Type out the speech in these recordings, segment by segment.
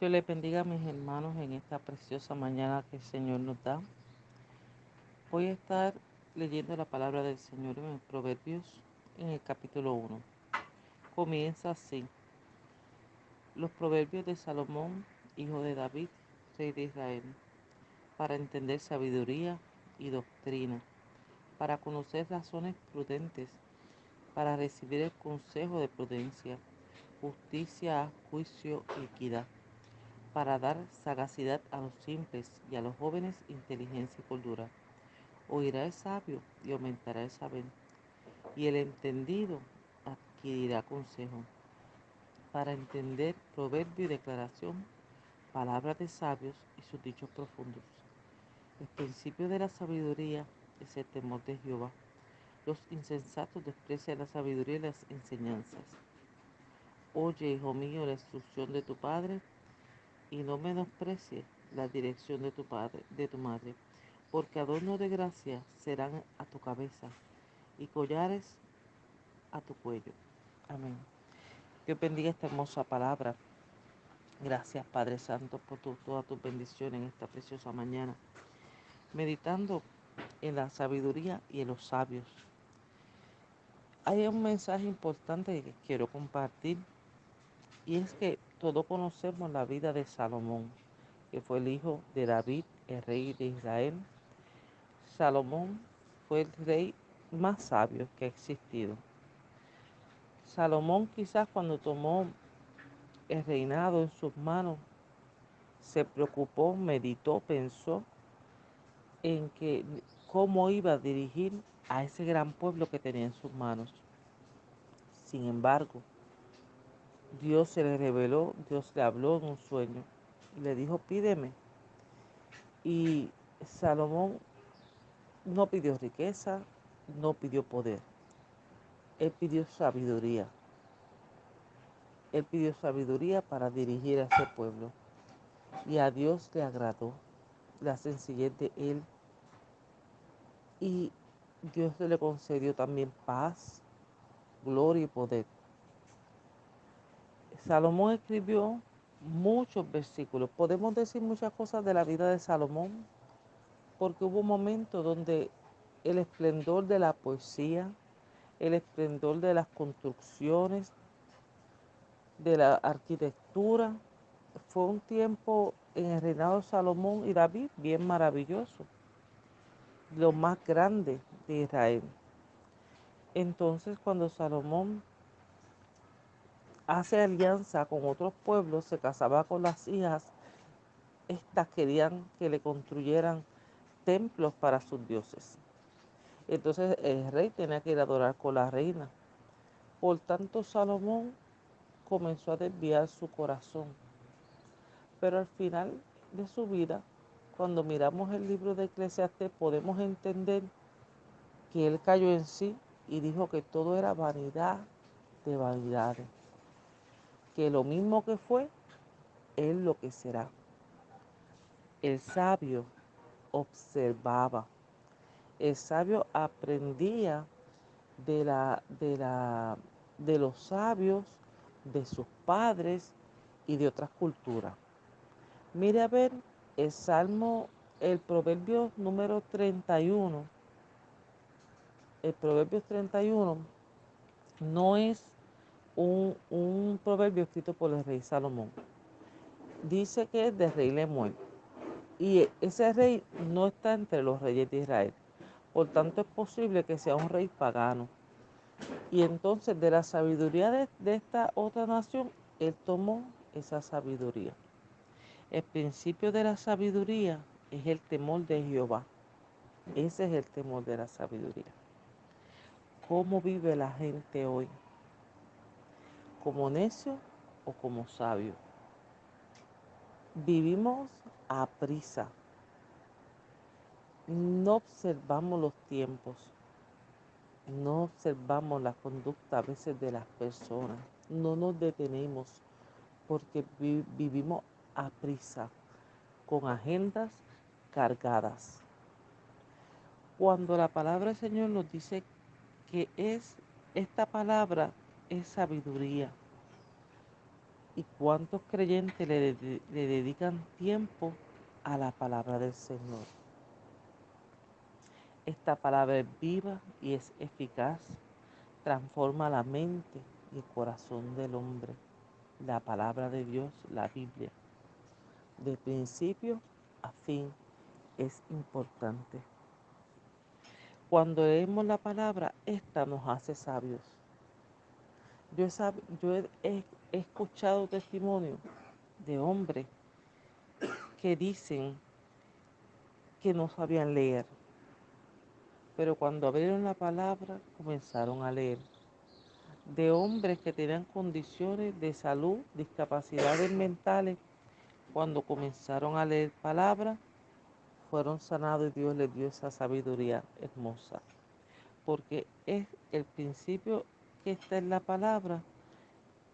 Dios les bendiga a mis hermanos en esta preciosa mañana que el Señor nos da. Voy a estar leyendo la palabra del Señor en Proverbios en el capítulo 1. Comienza así. Los proverbios de Salomón, hijo de David, rey de Israel, para entender sabiduría y doctrina, para conocer razones prudentes, para recibir el consejo de prudencia, justicia, juicio y equidad, para dar sagacidad a los simples y a los jóvenes inteligencia y cordura. Oirá el sabio y aumentará el saber, y el entendido adquirirá consejo. Para entender proverbio y declaración, palabras de sabios y sus dichos profundos. El principio de la sabiduría es el temor de Jehová. Los insensatos desprecian la sabiduría y las enseñanzas. Oye, hijo mío, la instrucción de tu padre, y no menosprecies la dirección de tu padre, de tu madre, porque adorno de gracia serán a tu cabeza y collares a tu cuello. Amén. Dios bendiga esta hermosa palabra. Gracias, Padre Santo, por todas tus bendiciones en esta preciosa mañana. Meditando en la sabiduría y en los sabios. Hay un mensaje importante que quiero compartir, y es que todos conocemos la vida de Salomón, que fue el hijo de David, el rey de Israel. Salomón fue el rey más sabio que ha existido. Salomón, quizás cuando tomó el reinado en sus manos, se preocupó, meditó, pensó en que cómo iba a dirigir a ese gran pueblo que tenía en sus manos. Sin embargo, Dios se le reveló, Dios le habló en un sueño y le dijo: pídeme. Y Salomón no pidió riqueza, no pidió poder, él pidió sabiduría. Él pidió sabiduría para dirigir a ese pueblo. Y a Dios le agradó la sencillez de él. Y Dios le concedió también paz, gloria y poder. Salomón escribió muchos versículos. Podemos decir muchas cosas de la vida de Salomón, porque hubo momentos donde el esplendor de la poesía, el esplendor de las construcciones, de la arquitectura, fue un tiempo en el reinado de Salomón y David bien maravilloso, lo más grande de Israel. Entonces, cuando Salomón hace alianza con otros pueblos, se casaba con las hijas, estas querían que le construyeran templos para sus dioses. Entonces el rey tenía que ir a adorar con la reina. Por tanto, Salomón comenzó a desviar su corazón. Pero al final de su vida, cuando miramos el libro de Eclesiastés, podemos entender que él cayó en sí y dijo que todo era vanidad de vanidades, que lo mismo que fue, es lo que será. El sabio observaba, el sabio aprendía de los sabios, de sus padres y de otras culturas. Mire a ver el Salmo, el Proverbio número 31. El Proverbio 31 no es un proverbio escrito por el rey Salomón. Dice que es de rey Lemuel. Y ese rey no está entre los reyes de Israel. Por tanto, es posible que sea un rey pagano. Y entonces, de la sabiduría de esta otra nación, él tomó esa sabiduría. El principio de la sabiduría es el temor de Jehová. Ese es el temor de la sabiduría. ¿Cómo vive la gente hoy? ¿Como necio o como sabio? Vivimos a prisa. No observamos los tiempos. No observamos la conducta a veces de las personas. No nos detenemos porque vivimos a prisa, con agendas cargadas. Cuando la palabra del Señor nos dice que esta palabra es sabiduría, ¿Y cuántos creyentes le dedican tiempo a la palabra del Señor? Esta palabra es viva y es eficaz, transforma la mente y el corazón del hombre. La palabra de Dios, la Biblia, de principio a fin, es importante. Cuando leemos la palabra, esta nos hace sabios. Yo he escuchado testimonios de hombres que dicen que no sabían leer, pero cuando abrieron la palabra comenzaron a leer. De hombres que tenían condiciones de salud, discapacidades mentales, cuando comenzaron a leer palabra, fueron sanados y Dios les dio esa sabiduría hermosa. Porque es el principio que está en la palabra,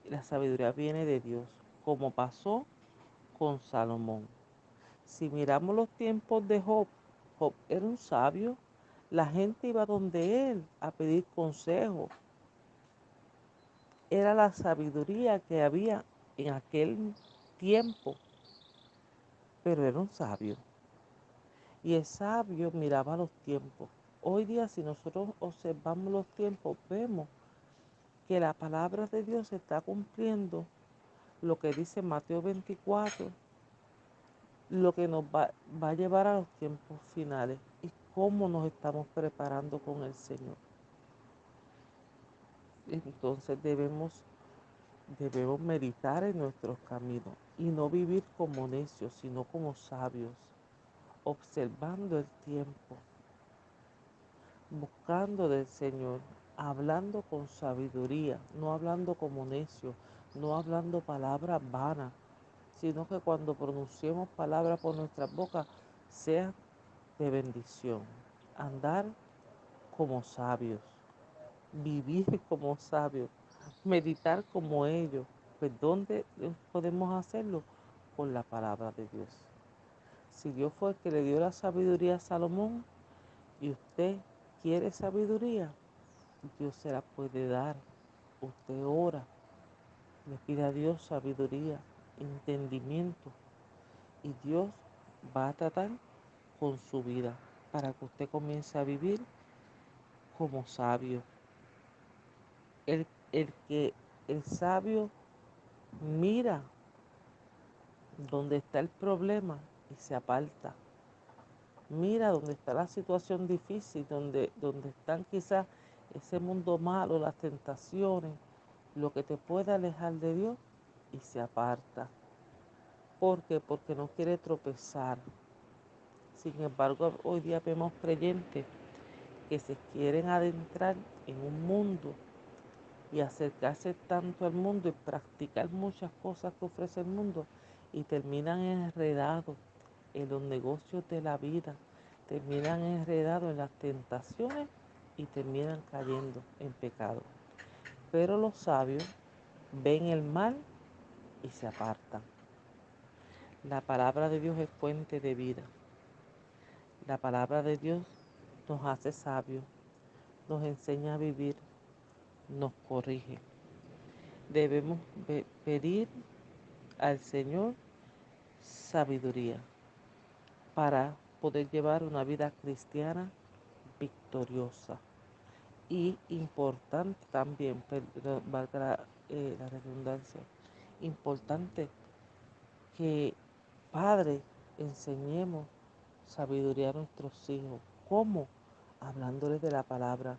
la sabiduría viene de Dios, como pasó con Salomón. Si miramos los tiempos de Job, Job era un sabio, la gente iba donde él a pedir consejo. Era la sabiduría que había en aquel tiempo, pero era un sabio. Y el sabio miraba los tiempos. Hoy día, si nosotros observamos los tiempos, vemos que la palabra de Dios se está cumpliendo, lo que dice Mateo 24, lo que nos va a llevar a los tiempos finales y cómo nos estamos preparando con el Señor. Entonces debemos meditar en nuestros caminos y no vivir como necios, sino como sabios, observando el tiempo, buscando del Señor, hablando con sabiduría, no hablando como necios, no hablando palabras vanas, sino que cuando pronunciemos palabras por nuestras bocas, sea de bendición. Andar como sabios, vivir como sabios, meditar como ellos. Pues ¿dónde podemos hacerlo? Con la palabra de Dios. Si Dios fue el que le dio la sabiduría a Salomón y usted quiere sabiduría, Dios se la puede dar. Usted ora, le pide a Dios sabiduría, entendimiento, y Dios va a tratar con su vida para que usted comience a vivir como sabio. El, el sabio mira dónde está el problema y se aparta. Mira dónde está la situación difícil, donde están quizás ese mundo malo, las tentaciones, lo que te puede alejar de Dios, y se aparta. ¿Por qué? Porque no quiere tropezar. Sin embargo, hoy día vemos creyentes que se quieren adentrar en un mundo y acercarse tanto al mundo y practicar muchas cosas que ofrece el mundo y terminan enredados en los negocios de la vida, terminan enredados en las tentaciones y terminan cayendo en pecado. Pero los sabios ven el mal y se apartan. La palabra de Dios es fuente de vida. La palabra de Dios nos hace sabios, nos enseña a vivir, nos corrige. Debemos pedir al Señor sabiduría para poder llevar una vida cristiana victoriosa. Y importante también, valga la redundancia, importante que padres enseñemos sabiduría a nuestros hijos. ¿Cómo? Hablándoles de la palabra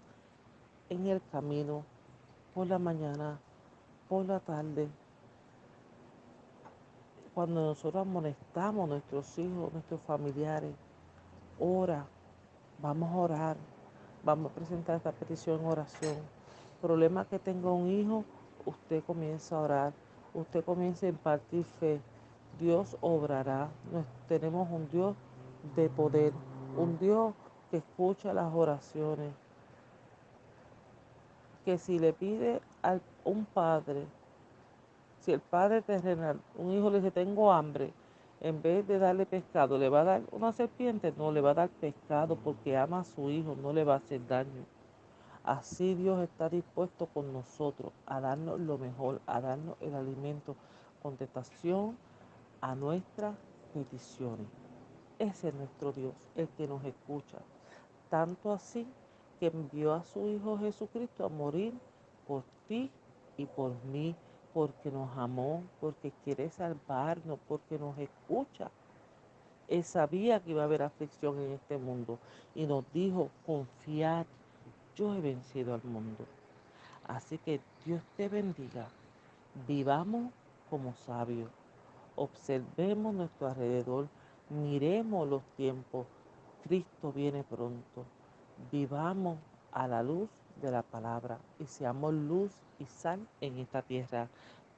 en el camino, por la mañana, por la tarde. Cuando nosotros amonestamos a nuestros hijos, nuestros familiares, ora, vamos a orar, vamos a presentar esta petición en oración. Problema que tenga un hijo, usted comienza a orar, usted comienza a impartir fe. Dios obrará. Tenemos un Dios de poder, un Dios que escucha las oraciones, que si le pide a un padre, si el padre terrenal, un hijo le dice tengo hambre, en vez de darle pescado, le va a dar una serpiente, no, le va a dar pescado porque ama a su hijo, no le va a hacer daño. Así Dios está dispuesto con nosotros a darnos lo mejor, a darnos el alimento, contestación a nuestras peticiones. Ese es nuestro Dios, el que nos escucha. Tanto así que envió a su Hijo Jesucristo a morir por ti y por mí, porque nos amó, porque quiere salvarnos, porque nos escucha. Él sabía que iba a haber aflicción en este mundo y nos dijo, confiad, yo he vencido al mundo. Así que Dios te bendiga. Vivamos como sabios. Observemos nuestro alrededor. Miremos los tiempos. Cristo viene pronto. Vivamos a la luz de la palabra y seamos luz y sal en esta tierra.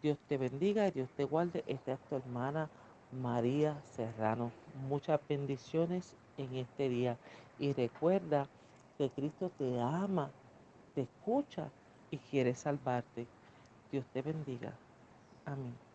Dios te bendiga y Dios te guarde. Esta es tu hermana María Serrano. Muchas bendiciones en este día. Y recuerda que Cristo te ama, te escucha y quiere salvarte. Dios te bendiga. Amén.